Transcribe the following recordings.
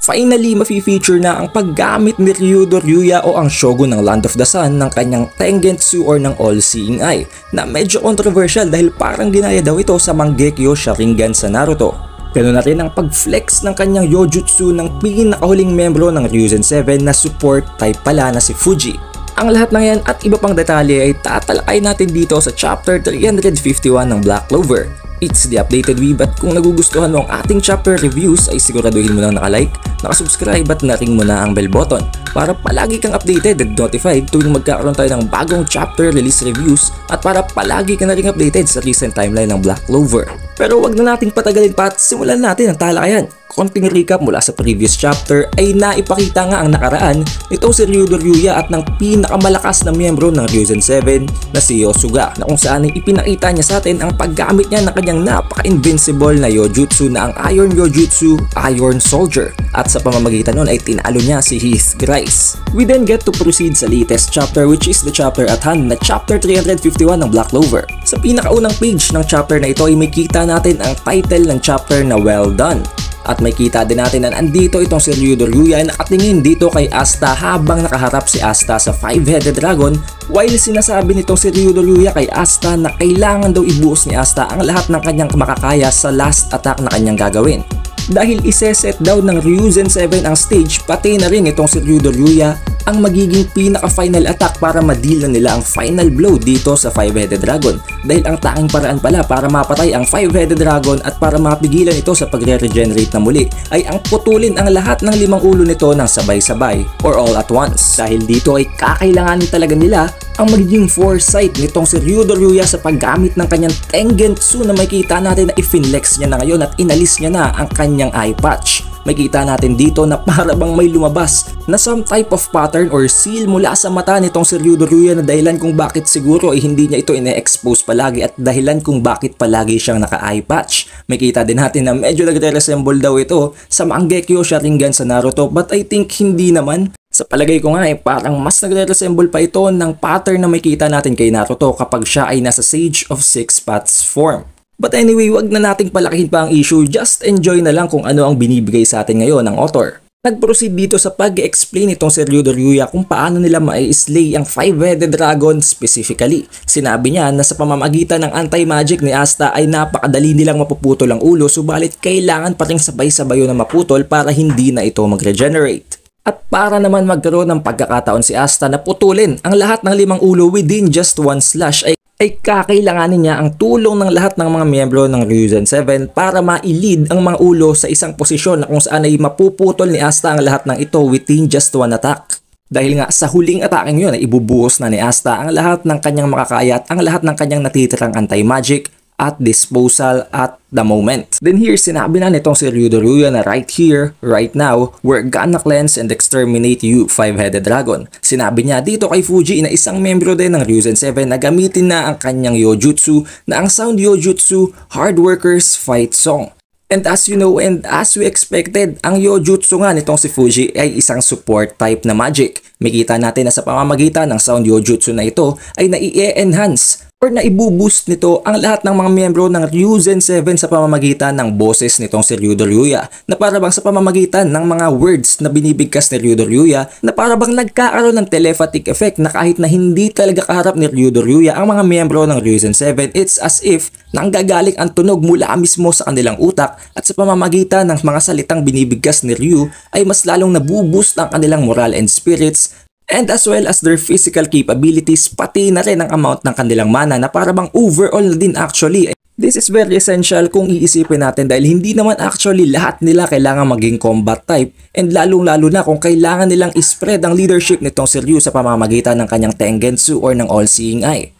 finally mafe-feature na ang paggamit ni Ryudo Ryuya o ang Shogun ng Land of the Sun ng kanyang Tengensu or ng All-Seeing Eye na medyo controversial dahil parang ginaya daw ito sa Mangekyo Sharingan sa Naruto. Ganoon na rin ang pag-flex ng kanyang Yojutsu ng pinakahuling membro ng Ryuzen 7 na support type pala na si Fuji. Ang lahat ng yan at iba pang detalye ay tatalakay natin dito sa chapter 351 ng Black Clover. It's the updated weeb at kung nagugustuhan mo ang ating chapter reviews ay siguraduhin mo lang nakalike, nakasubscribe at na-ring mo na ang bell button para palagi kang updated at notified tuwing magkakaroon tayo ng bagong chapter release reviews at para palagi ka na ring updated sa recent timeline ng Black Clover. Pero wag na nating patagalin pa at simulan natin ang talakayan. Konting recap mula sa previous chapter ay naipakita nga ang nakaraan nitong si Ryudo Ryuya at ng pinakamalakas na miyembro ng Ryuzen 7 na si Yosuga na kung saan ay ipinakita niya sa atin ang paggamit niya ng kanyang napaka-invincible na Yojutsu na ang Iron Yojutsu, Iron Soldier at sa pamamagitan nun ay tinalo niya si Heath Grice. We then get to proceed sa latest chapter which is the chapter at hand na chapter 351 ng Black Clover. Sa pinakaunang page ng chapter na ito ay may kita natin ang title ng chapter na Well Done. At may kita din natin na andito itong si Ryudo Ryuya na nakatingin dito kay Asta habang nakaharap si Asta sa Five-Headed Dragon while sinasabi nitong si Ryudo Ryuya kay Asta na kailangan daw ibuhos ni Asta ang lahat ng kanyang makakaya sa last attack na kanyang gagawin. Dahil iseset daw ng Ryuzen 7 ang stage pati na rin itong si Ryudo Ryuya ang magiging pinaka-final attack para ma-deal na nila ang final blow dito sa Five-Headed Dragon dahil ang tanging paraan pala para mapatay ang Five-Headed Dragon at para mapigilan ito sa pagre-regenerate na muli ay ang putulin ang lahat ng 5 ulo nito ng sabay-sabay or all at once dahil dito ay kakailanganin talaga nila ang magiging foresight nitong si Ryudo Ryuya sa paggamit ng kanyang Tengensu na makita natin na i-finlex niya na ngayon at inalis niya na ang kanyang eye patch. Makita natin dito na para bang may lumabas na some type of pattern or seal mula sa mata nitong si Ryudo Ryuya na dahilan kung bakit siguro ay hindi niya ito ine-expose palagi at dahilan kung bakit palagi siyang naka-eye patch. Makita din natin na medyo nagre-resemble daw ito sa Mangekyo Sharingan sa Naruto but I think hindi naman. Sa palagay ko nga parang mas nagre-resemble pa ito ng pattern na makita natin kay Naruto kapag siya ay nasa Sage of Six Paths form. But anyway, wag na nating palakihin pa ang issue, just enjoy na lang kung ano ang binibigay sa atin ngayon ng author. Nag-proceed dito sa pag-explain itong si Ryudo Ryuya kung paano nila ma-slay ang Five-Headed Dragon specifically. Sinabi niya na sa pamamagitan ng anti-magic ni Asta ay napakadali nilang mapuputol ang ulo subalit kailangan pa rin sabay-sabay na maputol para hindi na ito mag-regenerate. At para naman magkaroon ng pagkakataon si Asta na putulin ang lahat ng 5 ulo within just one slash ay kakailanganin niya ang tulong ng lahat ng mga miyembro ng Ryuzen 7 para ma-lead ang mga ulo sa isang posisyon na kung saan ay mapuputol ni Asta ang lahat ng ito within just one attack. Dahil nga sa huling ataking yun ay ibubuhos na ni Asta ang lahat ng kanyang makakaya at ang lahat ng kanyang natitirang anti-magic at disposal at the moment. Then here, sinabi na nitong si Ryudo Ryuya na right here, right now, we're gonna cleanse and exterminate you, Five-Headed Dragon. Sinabi niya dito kay Fuji na isang membro din ng Ryuzen 7 na gamitin na ang kanyang Yojutsu na ang Sound Yojutsu Hard Workers Fight Song. And as you know and as we expected, ang Yojutsu nga nitong si Fuji ay isang support type na magic. Makita natin na sa pamamagitan ng Sound Yojutsu na ito ay nai-enhance or naibuboost nito ang lahat ng mga miyembro ng Ryuzen 7 sa pamamagitan ng boses nitong si Ryudo Ryuya na parabang sa pamamagitan ng mga words na binibigkas ni Ryudo Ryuya na parabang nagkakaroon ng telepathic effect na kahit na hindi talaga kaharap ni Ryudo Ryuya ang mga miyembro ng Ryuzen 7, it's as if nanggagaling ang tunog mula mismo sa kanilang utak at sa pamamagitan ng mga salitang binibigkas ni Ryu ay mas lalong nabuboost ang kanilang moral and spirits and as well as their physical capabilities pati na rin ang amount ng kanilang mana na parabang overall na din actually. This is very essential kung iisipin natin dahil hindi naman actually lahat nila kailangan maging combat type and lalong-lalo na kung kailangan nilang ispread ang leadership nitong si Ryu sa pamamagitan ng kanyang Tengensu or ng All-Seeing Eye.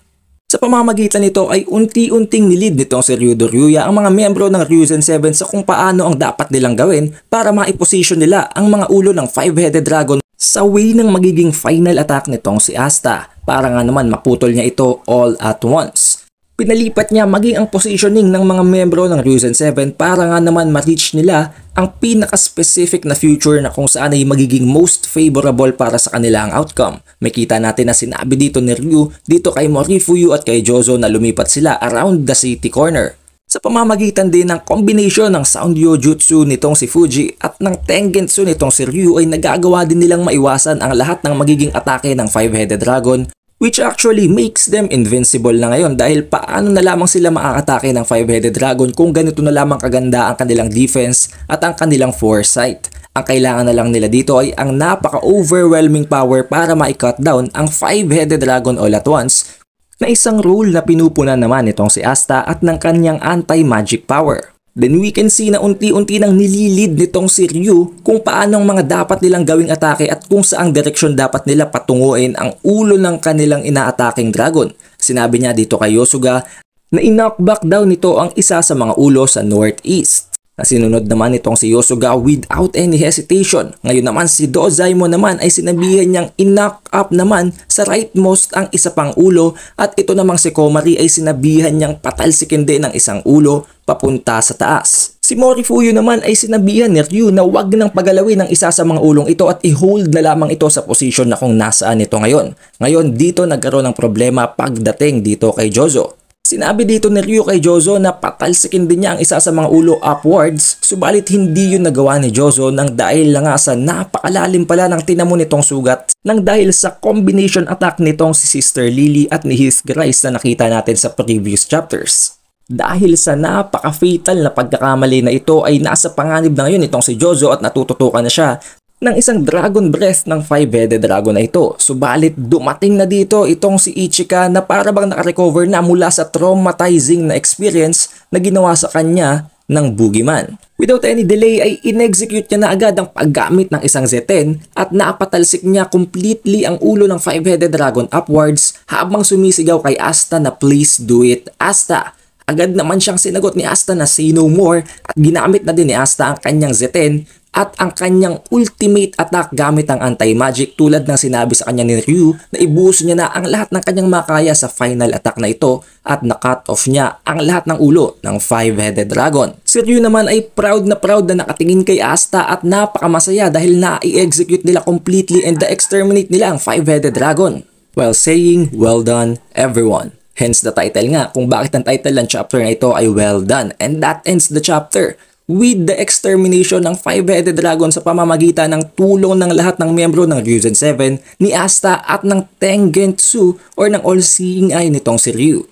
Sa pamamagitan nito ay unti-unting nilid nitong si Ryudo Ryuya ang mga miyembro ng Ryuzen 7 sa kung paano ang dapat nilang gawin para maiposisyon nila ang mga ulo ng Five-Headed Dragon sa way ng magiging final attack nitong si Asta para nga naman maputol niya ito all at once. Pinalipat niya maging ang positioning ng mga miyembro ng Ryuzen 7 para nga naman ma-reach nila ang pinaka-specific na future na kung saan ay magiging most favorable para sa kanila ang outcome. Makita natin na sinabi dito ni Ryu dito kay Morifuyu at kay Jozo na lumipat sila around the city corner. Sa sa pamamagitan din ng kombinasyon ng Soundyo Jutsu nitong si Fuji at ng Tengensu nitong si Ryu ay nagagawa din nilang maiwasan ang lahat ng magiging atake ng Five-Headed Dragon, which actually makes them invincible na ngayon dahil paano na lamang sila makakatake ng Five-Headed Dragon kung ganito na lamang kaganda ang kanilang defense at ang kanilang foresight. Ang kailangan na lang nila dito ay ang napaka-overwhelming power para ma-cut down ang Five-Headed Dragon all at once, na isang role na pinupunan naman itong si Asta at ng kanyang anti-magic power. Then we can see na unti-unti nang nililid nitong si Ryu kung paano ang mga dapat nilang gawing atake at kung saang direksyon dapat nila patunguin ang ulo ng kanilang inaataking dragon. Sinabi niya dito kay Yosuga na in-knockback daw nito ang isa sa mga ulo sa northeast. Na sinunod naman itong si Yosuga without any hesitation. Ngayon naman si Dozaimon naman ay sinabihan niyang in-knock up naman sa rightmost ang isa pang ulo at ito namang si Komari ay sinabihan niyang patalsikin din ng isang ulo papunta sa taas. Si Morifuyu naman ay sinabihan ni Ryu na wag nang pagalawin ang isa sa mga ulong ito at i-hold na lamang ito sa posisyon na kung nasaan ito ngayon. Ngayon dito nagkaroon ng problema pagdating dito kay Jozo. Sinabi dito ni Ryu kay Jozo na patalsikin din niya ang isa sa mga ulo upwards, subalit hindi yun nagawa ni Jozo nang dahil lang nga sa napakalalim pala ng tinamo nitong sugat nang dahil sa combination attack nitong si Sister Lily at ni His Grace na nakita natin sa previous chapters. Dahil sa napaka-fatal na pagkakamali na ito ay nasa panganib na ngayon itong si Jozo at natututukan na siya ng isang dragon breath ng Five-Headed Dragon na ito. Subalit dumating na dito itong si Ichika na para bang nakarecover na mula sa traumatizing na experience na ginawa sa kanya ng Boogeyman. Without any delay ay in-execute niya na agad ang paggamit ng isang Z10 at napatalsik niya completely ang ulo ng Five-Headed Dragon upwards habang sumisigaw kay Asta na please do it, Asta. Agad naman siyang sinagot ni Asta na say no more at ginamit na din ni Asta ang kanyang Z10 at ang kanyang ultimate attack gamit ang anti-magic tulad ng sinabi sa kanya ni Ryu na ibuhos niya na ang lahat ng kanyang makaya sa final attack na ito at na-cut off niya ang lahat ng ulo ng Five-Headed Dragon. Si Ryu naman ay proud na nakatingin kay Asta at napakamasaya dahil na-i-execute nila completely and na-exterminate nila ang Five-Headed Dragon while saying well done everyone. Hence the title nga kung bakit ang title ng chapter na ito ay well done, and that ends the chapter with the extermination ng Five-Headed Dragon sa pamamagitan ng tulong ng lahat ng miyembro ng Ryuzen 7, ni Asta at ng Tengensu or ng All-Seeing Eye nitong si Ryu.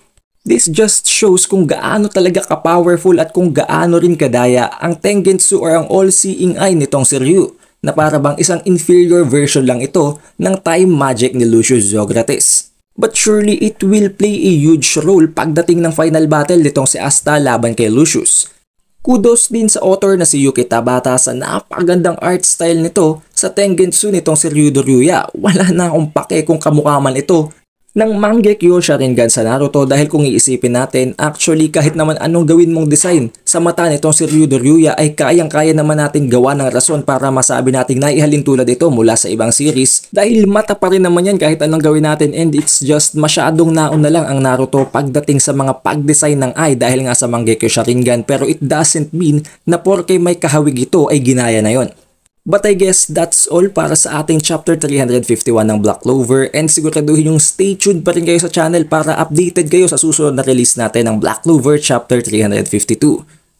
This just shows kung gaano talaga ka-powerful at kung gaano rin kadaya ang Tengensu or ang All-Seeing Eye nitong si Ryu, na para bang isang inferior version lang ito ng time magic ni Lucius Zografes. But surely it will play a huge role pagdating ng final battle nitong si Asta laban kay Lucius. Kudos din sa author na si Yuki Tabata sa napakagandang art style nito sa Tengensu nitong si Ryudo Ryuya. Wala na akong pake kung kamukha man ito ng Mangekyo Sharingan sa Naruto dahil kung iisipin natin, actually kahit naman anong gawin mong design sa mata nitong si Ryudo Ryuya ay kayang-kaya naman natin gawa ng rason para masabi nating naihalin tulad ito mula sa ibang series dahil mata pa rin naman yan kahit anong gawin natin, and it's just masyadong naon na lang ang Naruto pagdating sa mga pag-design ng eye dahil nga sa Mangekyo Sharingan, pero it doesn't mean na porke may kahawig ito ay ginaya na yon. But I guess that's all para sa ating chapter 351 ng Black Clover, and siguraduhin yung stay tuned pa rin kayo sa channel para updated kayo sa susunod na release natin ng Black Clover chapter 352.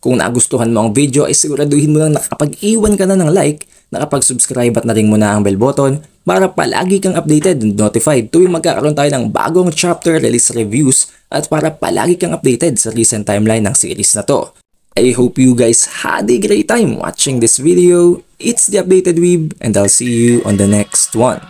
Kung nagustuhan mo ang video ay siguraduhin mo lang nakapag-iwan ka na ng like, nakapag-subscribe at na-ring mo na ang bell button para palagi kang updated and notified tuwing magkakaroon tayo ng bagong chapter release reviews at para palagi kang updated sa recent timeline ng series na to. I hope you guys had a great time watching this video. It's the Updated Weeb, and I'll see you on the next one.